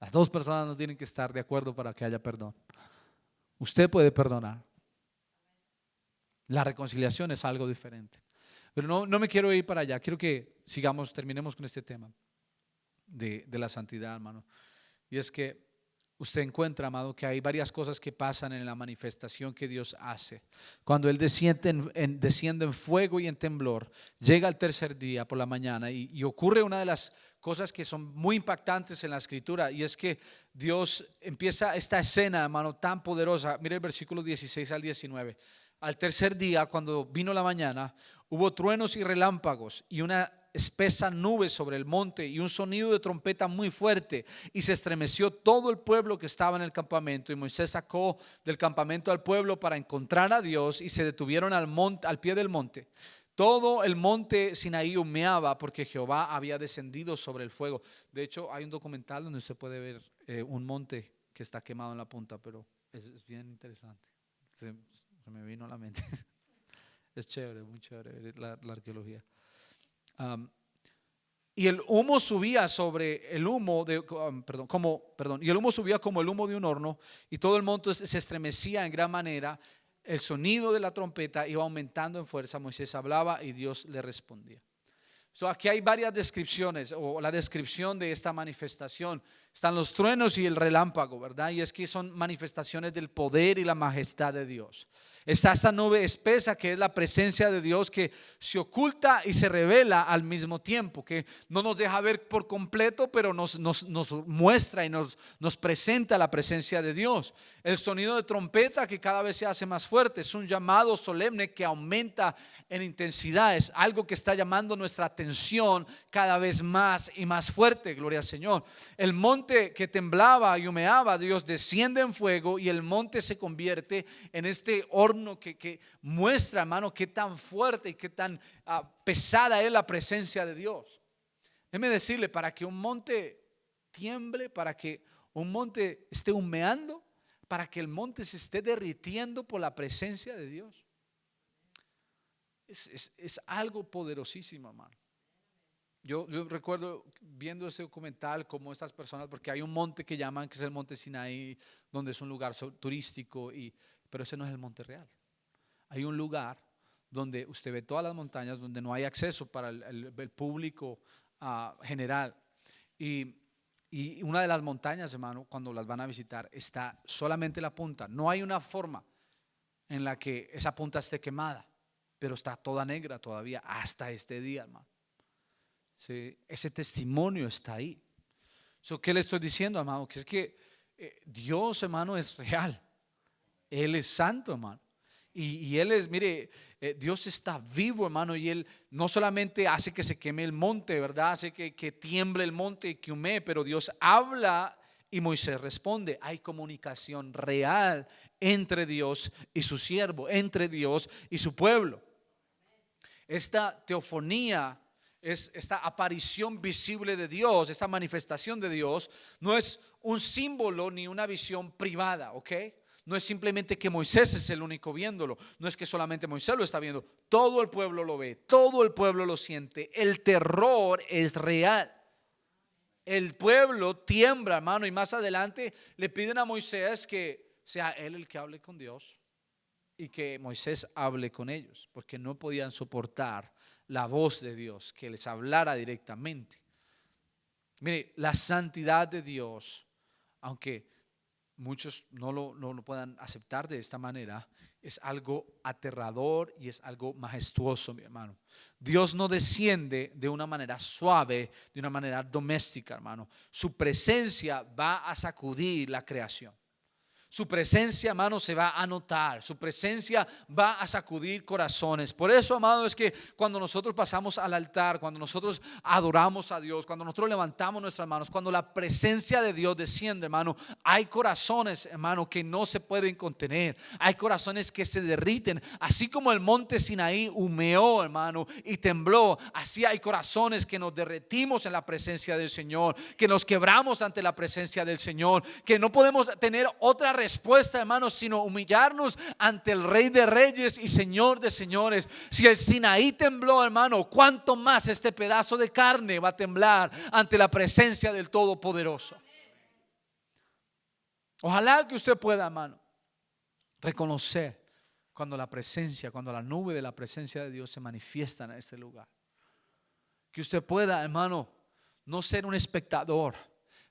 Speaker 1: Las dos personas no tienen que estar de acuerdo para que haya perdón. Usted puede perdonar. La reconciliación es algo diferente. Pero no me quiero ir para allá. Quiero que terminemos con este tema de la santidad, hermano. Y es que usted encuentra, amado, que hay varias cosas que pasan en la manifestación que Dios hace. Cuando Él desciende en fuego y en temblor, llega al tercer día por la mañana y ocurre una de las cosas que son muy impactantes en la escritura, y es que Dios empieza esta escena, hermano, tan poderosa. Mire el versículo 16 al 19. Al tercer día, cuando vino la mañana, hubo truenos y relámpagos y una espesa nube sobre el monte y un sonido de trompeta muy fuerte, y se estremeció todo el pueblo que estaba en el campamento. Y Moisés sacó del campamento al pueblo para encontrar a Dios, y se detuvieron al pie del monte. Todo el monte Sinaí humeaba porque Jehová había descendido sobre el fuego. De hecho, hay un documental donde se puede ver un monte que está quemado en la punta, pero es bien interesante. Se me vino a la mente. Es chévere, muy chévere la arqueología. Y el humo subía sobre el humo de, y el humo subía como el humo de un horno, y todo el monte se estremecía en gran manera. El sonido de la trompeta iba aumentando en fuerza. Moisés hablaba y Dios le respondía. Aquí hay varias descripciones, o la descripción de esta manifestación. Están los truenos y el relámpago, ¿verdad? Y es que son manifestaciones del poder y la majestad de Dios. Está esta nube espesa que es la presencia de Dios, que se oculta y se revela al mismo tiempo, que no nos deja ver por completo, pero nos muestra y nos presenta la presencia de Dios. El sonido de trompeta que cada vez se hace más fuerte, es un llamado solemne que aumenta en intensidad, es algo que está llamando nuestra atención cada vez más y más fuerte. Gloria al Señor. El monte que temblaba y humeaba, Dios desciende en fuego, y el monte se convierte en este horno que muestra, hermano, qué tan fuerte y qué tan pesada es la presencia de Dios. Déjeme decirle, para que un monte tiemble, para que un monte esté humeando, para que el monte se esté derritiendo por la presencia de Dios, es algo poderosísimo, hermano. Yo recuerdo viendo ese documental como estas personas, porque hay un monte que llaman, que es el monte Sinaí, donde es un lugar turístico, pero ese no es el monte real. Hay un lugar donde usted ve todas las montañas, donde no hay acceso para el público general. Y una de las montañas, hermano, cuando las van a visitar, está solamente la punta. No hay una forma en la que esa punta esté quemada, pero está toda negra todavía hasta este día, hermano. Sí, ese testimonio está ahí. ¿Qué le estoy diciendo, amado? Que es que Dios, hermano, es real. Él es santo, hermano. Y Él es, mire, Dios está vivo, hermano. Y Él no solamente hace que se queme el monte, ¿verdad? Hace que tiemble el monte y que humee, pero Dios habla y Moisés responde. Hay comunicación real entre Dios y su siervo, entre Dios y su pueblo. Esta teofonía, esta aparición visible de Dios, esta manifestación de Dios, no es un símbolo ni una visión privada, ¿ok? No es simplemente que Moisés es el único viéndolo, no es que solamente Moisés lo está viendo, todo el pueblo lo ve, todo el pueblo lo siente. El terror es real. El pueblo tiembla, hermano, y más adelante le piden a Moisés que sea él el que hable con Dios y que Moisés hable con ellos, porque no podían soportar la voz de Dios, que les hablara directamente. Mire, la santidad de Dios, aunque muchos no lo puedan aceptar de esta manera, es algo aterrador y es algo majestuoso, mi hermano. Dios no desciende de una manera suave, de una manera doméstica, hermano. Su presencia va a sacudir la creación. Su presencia, hermano, se va a notar. Su presencia va a sacudir corazones. Por eso, amado, es que cuando nosotros pasamos al altar, cuando nosotros adoramos a Dios, cuando nosotros levantamos nuestras manos, cuando la presencia de Dios desciende, hermano, hay corazones, hermano, que no se pueden contener. Hay corazones que se derriten. Así como el monte Sinaí humeó, hermano, y tembló, así hay corazones que nos derretimos en la presencia del Señor, que nos quebramos ante la presencia del Señor, que no podemos tener otra respuesta, hermanos, sino humillarnos ante el Rey de Reyes y Señor de Señores. Si el Sinaí tembló, hermano, ¿cuánto más este pedazo de carne va a temblar ante la presencia del Todopoderoso? Ojalá que usted pueda, hermano, reconocer cuando la presencia, cuando la nube de la presencia de Dios se manifiesta en este lugar. Que usted pueda, hermano, no ser un espectador,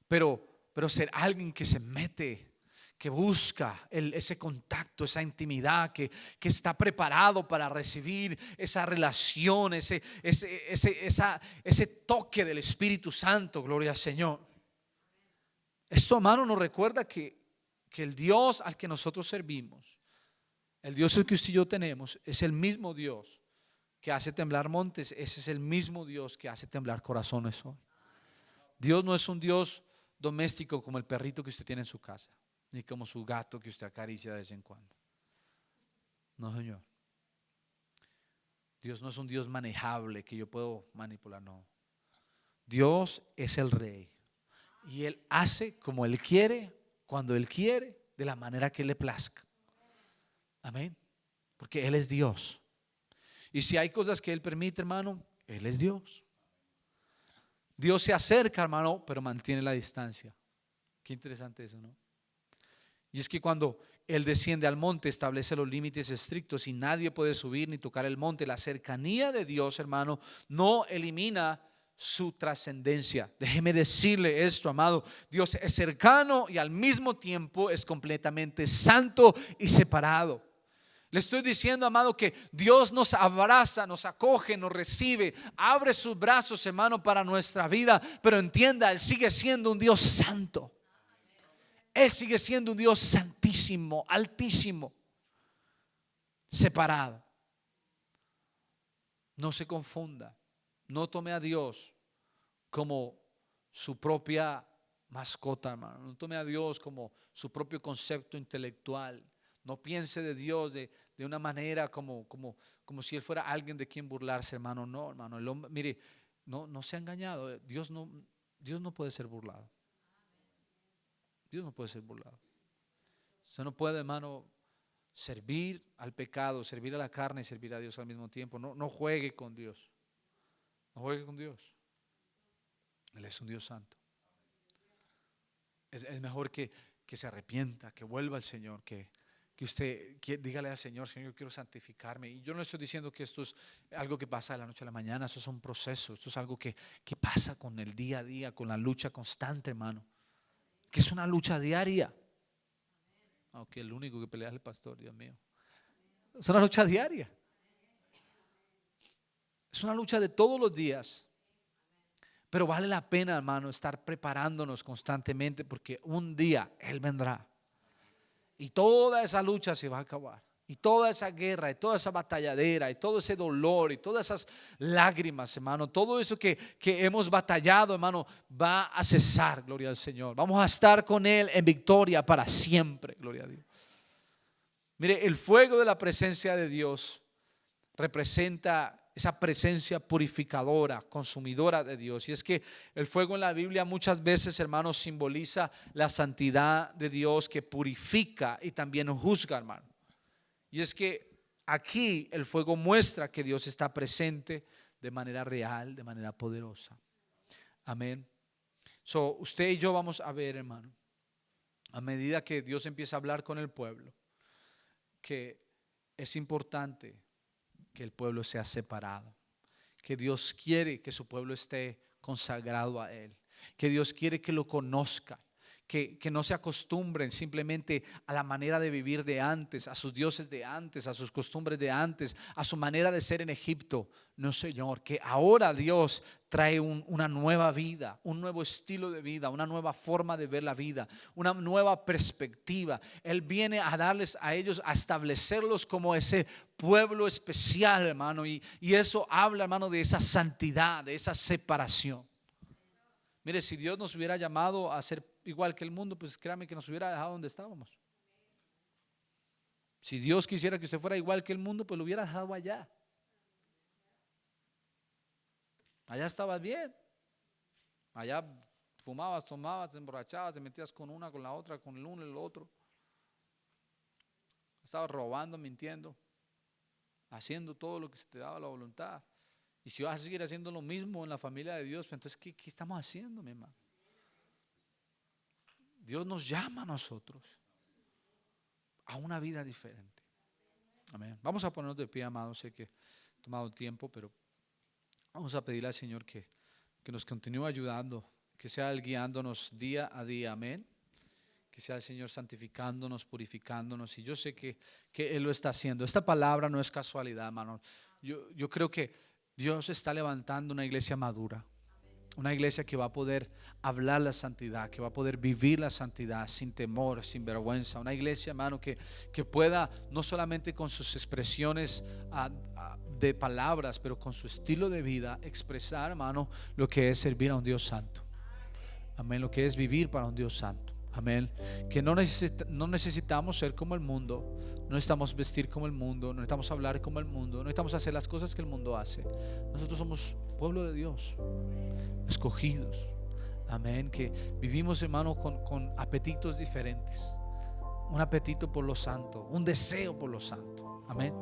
Speaker 1: pero ser alguien que se mete, que busca ese contacto, esa intimidad, que está preparado para recibir esa relación, ese toque del Espíritu Santo. Gloria al Señor. Esto, hermano, nos recuerda que el Dios al que nosotros servimos, el Dios que usted y yo tenemos, es el mismo Dios que hace temblar montes. Ese es el mismo Dios que hace temblar corazones hoy. Dios no es un Dios doméstico como el perrito que usted tiene en su casa, ni como su gato que usted acaricia de vez en cuando. No, Señor. Dios no es un Dios manejable que yo puedo manipular, no. Dios es el Rey Y Él hace como Él quiere, cuando Él quiere, de la manera que le plazca. Amén. Porque Él es Dios. Y si hay cosas que Él permite, hermano, Él es Dios. Dios se acerca, hermano, pero mantiene la distancia. Qué interesante eso, ¿no? Y es que cuando Él desciende al monte, establece los límites estrictos y nadie puede subir ni tocar el monte. La cercanía de Dios, hermano, no elimina su trascendencia. Déjeme decirle esto, amado. Dios es cercano y al mismo tiempo es completamente santo y separado. Le estoy diciendo, amado, que Dios nos abraza, nos acoge, nos recibe, abre sus brazos, hermano, para nuestra vida. Pero entienda, Él sigue siendo un Dios santo. Él sigue siendo un Dios santísimo, altísimo, separado. No se confunda. No tome a Dios como su propia mascota, hermano. No tome a Dios como su propio concepto intelectual. No piense de Dios de una manera como si Él fuera alguien de quien burlarse, hermano. No, hermano. El hombre, mire, no se ha engañado. Dios no puede ser burlado. Dios no puede ser burlado. Usted no puede, hermano, servir al pecado, servir a la carne y servir a Dios al mismo tiempo. No juegue con Dios. No juegue con Dios. Él es un Dios santo. Es mejor que se arrepienta, que vuelva al Señor, que usted dígale al Señor: Señor, yo quiero santificarme. Y yo no estoy diciendo que esto es algo que pasa de la noche a la mañana. Esto es un proceso. Esto es algo que pasa con el día a día, con la lucha constante, hermano. Que es una lucha diaria. Aunque el único que pelea es el pastor, Dios mío. Es una lucha diaria. Es una lucha de todos los días. Pero vale la pena, hermano, estar preparándonos constantemente, porque un día Él vendrá y toda esa lucha se va a acabar. Y toda esa guerra, y toda esa batalladera, y todo ese dolor, y todas esas lágrimas, hermano, todo eso que hemos batallado, hermano, va a cesar, gloria al Señor. Vamos a estar con Él en victoria para siempre, gloria a Dios. Mire, el fuego de la presencia de Dios representa esa presencia purificadora, consumidora de Dios. Y es que el fuego en la Biblia muchas veces, hermanos, simboliza la santidad de Dios, que purifica y también juzga, hermano. Y es que aquí el fuego muestra que Dios está presente de manera real, de manera poderosa. Amén. Usted y yo vamos a ver, hermano, a medida que Dios empieza a hablar con el pueblo, que es importante que el pueblo sea separado, que Dios quiere que su pueblo esté consagrado a Él, que Dios quiere que lo conozca, que no se acostumbren simplemente a la manera de vivir de antes, a sus dioses de antes, a sus costumbres de antes, a su manera de ser en Egipto. No, Señor, que ahora Dios trae una nueva vida, un nuevo estilo de vida, una nueva forma de ver la vida, una nueva perspectiva. Él viene a darles a ellos, a establecerlos como ese pueblo especial, hermano, y eso habla, hermano, de esa santidad, de esa separación. Mire, si Dios nos hubiera llamado a ser igual que el mundo, pues créame que nos hubiera dejado donde estábamos. Si Dios quisiera que usted fuera igual que el mundo, pues lo hubiera dejado allá. Allá estabas bien. Allá fumabas, tomabas, te emborrachabas, te metías con una, con la otra, con el uno y el otro. Estabas robando, mintiendo, haciendo todo lo que se te daba la voluntad. Y si vas a seguir haciendo lo mismo en la familia de Dios, pues entonces ¿qué estamos haciendo, mi hermano? Dios nos llama a nosotros a una vida diferente. Amén. Vamos a ponernos de pie, amados. Sé que he tomado tiempo, pero vamos a pedirle al Señor que nos continúe ayudando, que sea Él guiándonos día a día. Amén. Que sea el Señor santificándonos, purificándonos. Y yo sé que Él lo está haciendo. Esta palabra no es casualidad, hermano. Yo creo que Dios está levantando una iglesia madura. Una iglesia que va a poder hablar la santidad, que va a poder vivir la santidad sin temor, sin vergüenza. Una iglesia, hermano, que pueda no solamente con sus expresiones de palabras, pero con su estilo de vida expresar, hermano, lo que es servir a un Dios santo. Amén, lo que es vivir para un Dios santo. Amén. Que no necesitamos ser como el mundo, no necesitamos vestir como el mundo, no necesitamos hablar como el mundo, no necesitamos hacer las cosas que el mundo hace. Nosotros somos pueblo de Dios, escogidos, Amén. Que vivimos, hermano, con apetitos diferentes. Un apetito por lo santo, un deseo por lo santo. Amén.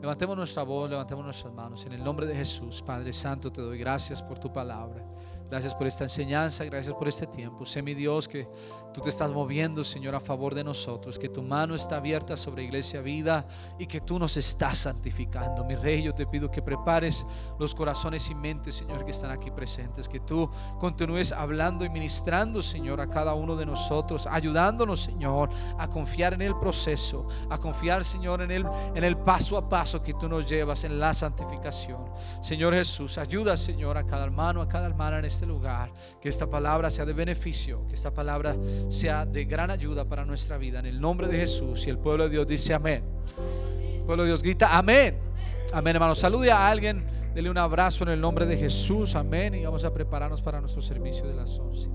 Speaker 1: Levantemos nuestra voz, levantemos nuestras manos. En el nombre de Jesús, Padre Santo, te doy gracias por tu palabra. Gracias por esta enseñanza, gracias por este tiempo. Sé, mi Dios, que tú te estás moviendo, Señor, a favor de nosotros, que tu mano está abierta sobre Iglesia Vida y que tú nos estás santificando. Mi Rey, yo te pido que prepares los corazones y mentes, Señor, que están aquí presentes, que tú continúes hablando y ministrando, Señor, a cada uno de nosotros, ayudándonos, Señor, a confiar en el proceso, a confiar, Señor, en el paso a paso que tú nos llevas en la santificación. Señor Jesús, ayuda, Señor, a cada hermano, a cada hermana en este lugar, que esta palabra sea de beneficio, que esta palabra sea de gran ayuda para nuestra vida, en el nombre de Jesús. Y el pueblo de Dios dice amén. El pueblo de Dios grita amén. Amén, hermano. Salude a alguien, dele un abrazo en el nombre de Jesús. Amén. Y vamos a prepararnos para nuestro servicio de las 11.